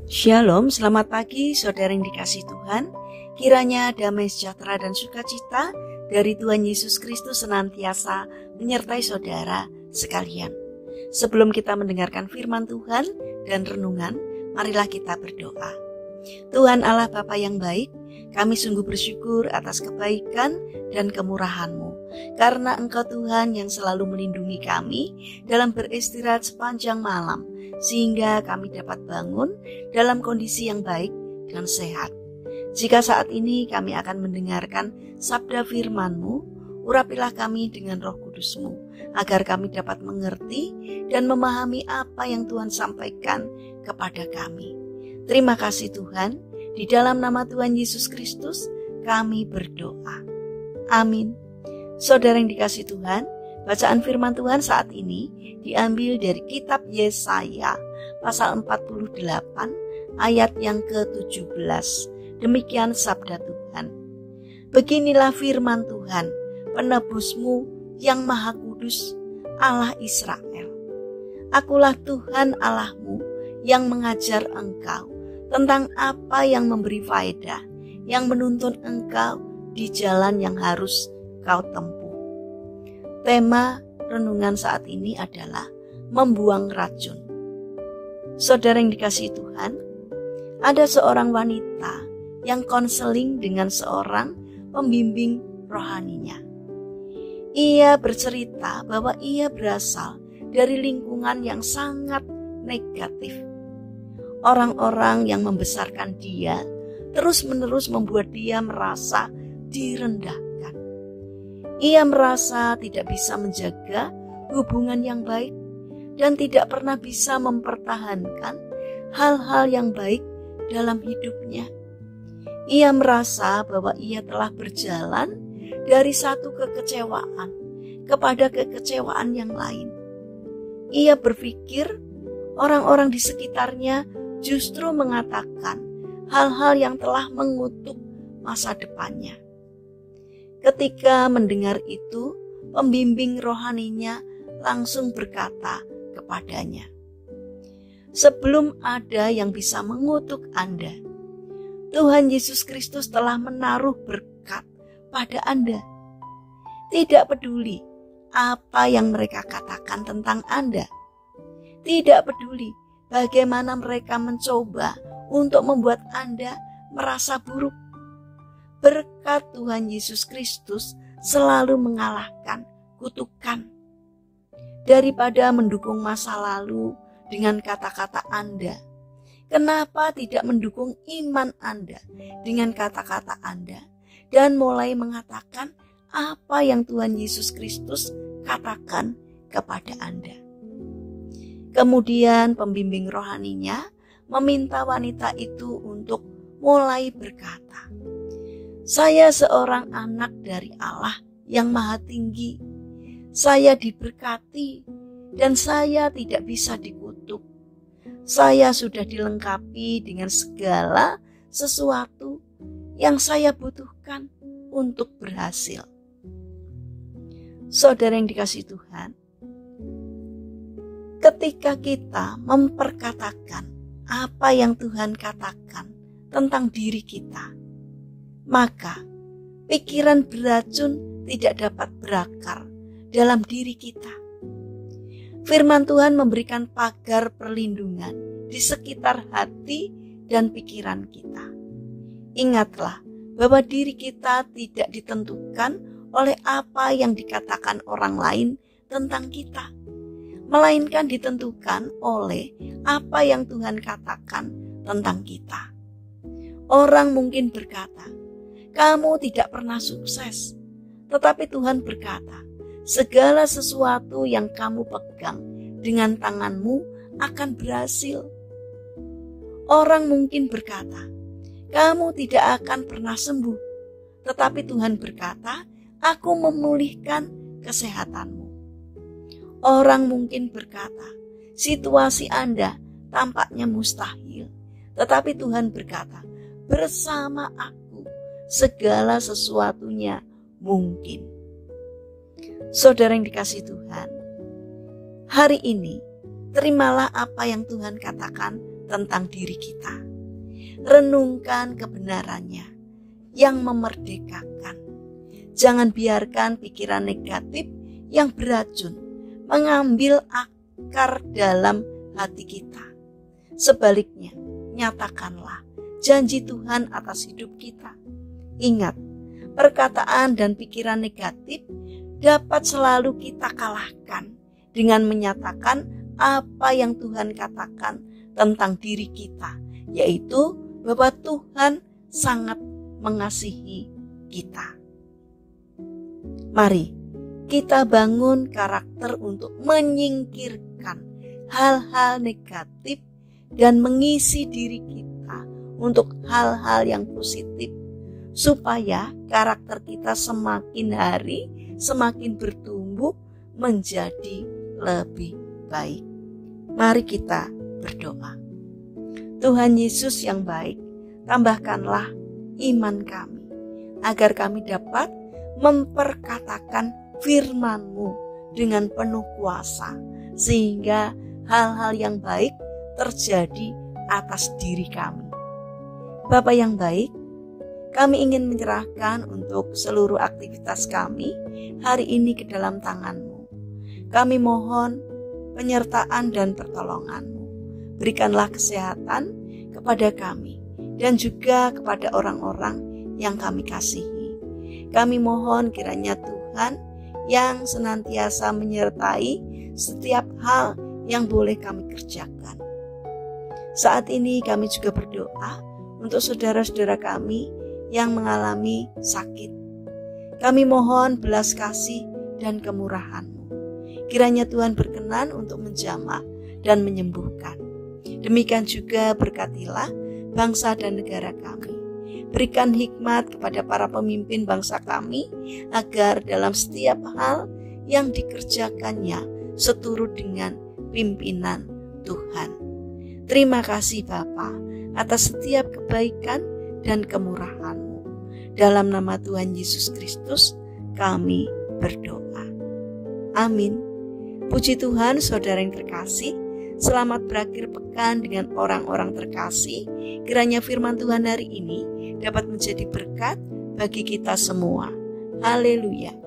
Shalom, selamat pagi saudara yang dikasihi Tuhan. Kiranya damai sejahtera dan sukacita dari Tuhan Yesus Kristus senantiasa menyertai saudara sekalian. Sebelum kita mendengarkan firman Tuhan dan renungan, marilah kita berdoa. Tuhan Allah Bapa yang baik, kami sungguh bersyukur atas kebaikan dan kemurahan-Mu. Karena Engkau Tuhan yang selalu melindungi kami dalam beristirahat sepanjang malam, sehingga kami dapat bangun dalam kondisi yang baik dan sehat. Jika saat ini kami akan mendengarkan sabda firman-Mu, urapilah kami dengan Roh Kudus-Mu, agar kami dapat mengerti dan memahami apa yang Tuhan sampaikan kepada kami. Terima kasih Tuhan, di dalam nama Tuhan Yesus Kristus kami berdoa. Amin. Saudara yang dikasihi Tuhan, bacaan firman Tuhan saat ini diambil dari kitab Yesaya pasal 48 ayat yang ke-17. Demikian sabda Tuhan. Beginilah firman Tuhan, penebusmu yang maha kudus, Allah Israel. Akulah Tuhan Allahmu yang mengajar engkau tentang apa yang memberi faedah, yang menuntun engkau di jalan yang harus kau tempuh. Tema renungan saat ini adalah membuang racun. Saudara yang dikasihi Tuhan, ada seorang wanita yang konseling dengan seorang pembimbing rohaninya. Ia bercerita bahwa ia berasal dari lingkungan yang sangat negatif. Orang-orang yang membesarkan dia terus-menerus membuat dia merasa direndahkan. Ia merasa tidak bisa menjaga hubungan yang baik dan tidak pernah bisa mempertahankan hal-hal yang baik dalam hidupnya. Ia merasa bahwa ia telah berjalan dari satu kekecewaan kepada kekecewaan yang lain. Ia berpikir orang-orang di sekitarnya justru mengatakan hal-hal yang telah mengutuk masa depannya. Ketika mendengar itu, pembimbing rohaninya langsung berkata kepadanya, "Sebelum ada yang bisa mengutuk Anda, Tuhan Yesus Kristus telah menaruh berkat pada Anda. Tidak peduli apa yang mereka katakan tentang Anda. Tidak peduli bagaimana mereka mencoba untuk membuat Anda merasa buruk. Berkat Tuhan Yesus Kristus selalu mengalahkan kutukan. Daripada mendukung masa lalu dengan kata-kata Anda, kenapa tidak mendukung iman Anda dengan kata-kata Anda dan mulai mengatakan apa yang Tuhan Yesus Kristus katakan kepada Anda?" Kemudian pembimbing rohaninya meminta wanita itu untuk mulai berkata, "Saya seorang anak dari Allah yang maha tinggi. Saya diberkati dan saya tidak bisa dikutuk. Saya sudah dilengkapi dengan segala sesuatu yang saya butuhkan untuk berhasil." Saudara yang dikasihi Tuhan, ketika kita memperkatakan apa yang Tuhan katakan tentang diri kita, maka pikiran beracun tidak dapat berakar dalam diri kita. Firman Tuhan memberikan pagar perlindungan di sekitar hati dan pikiran kita. Ingatlah bahwa diri kita tidak ditentukan oleh apa yang dikatakan orang lain tentang kita, melainkan ditentukan oleh apa yang Tuhan katakan tentang kita. Orang mungkin berkata, "Kamu tidak pernah sukses." Tetapi Tuhan berkata, segala sesuatu yang kamu pegang dengan tanganmu akan berhasil. Orang mungkin berkata, "Kamu tidak akan pernah sembuh." Tetapi Tuhan berkata, "Aku memulihkan kesehatanmu." Orang mungkin berkata, situasi Anda tampaknya mustahil. Tetapi Tuhan berkata, "Bersama aku segala sesuatunya mungkin." Saudara yang dikasihi Tuhan, hari ini terimalah apa yang Tuhan katakan tentang diri kita. Renungkan kebenarannya yang memerdekakan. Jangan biarkan pikiran negatif yang beracun mengambil akar dalam hati kita. Sebaliknya, nyatakanlah janji Tuhan atas hidup kita. Ingat, perkataan dan pikiran negatif dapat selalu kita kalahkan dengan menyatakan apa yang Tuhan katakan tentang diri kita, yaitu bahwa Tuhan sangat mengasihi kita. Mari kita bangun karakter untuk menyingkirkan hal-hal negatif dan mengisi diri kita untuk hal-hal yang positif, supaya karakter kita semakin hari semakin bertumbuh menjadi lebih baik. Mari kita berdoa. Tuhan Yesus yang baik, tambahkanlah iman kami, agar kami dapat memperkatakan firman-Mu dengan penuh kuasa, sehingga hal-hal yang baik terjadi atas diri kami. Bapa yang baik, kami ingin menyerahkan untuk seluruh aktivitas kami hari ini ke dalam tangan-Mu. Kami mohon penyertaan dan pertolongan-Mu. Berikanlah kesehatan kepada kami dan juga kepada orang-orang yang kami kasihi. Kami mohon kiranya Tuhan yang senantiasa menyertai setiap hal yang boleh kami kerjakan. Saat ini kami juga berdoa untuk saudara-saudara kami yang mengalami sakit. Kami mohon belas kasih dan kemurahan-Mu. Kiranya Tuhan berkenan untuk menjamah dan menyembuhkan. Demikian juga berkatilah bangsa dan negara kami. Berikan hikmat kepada para pemimpin bangsa kami, agar dalam setiap hal yang dikerjakannya seturut dengan pimpinan Tuhan. Terima kasih Bapa atas setiap kebaikan dan kemurahan-Mu. Dalam nama Tuhan Yesus Kristus kami berdoa. Amin. Puji Tuhan, saudara yang terkasih. Selamat berakhir pekan dengan orang-orang terkasih. Kiranya firman Tuhan hari ini dapat menjadi berkat bagi kita semua. Haleluya.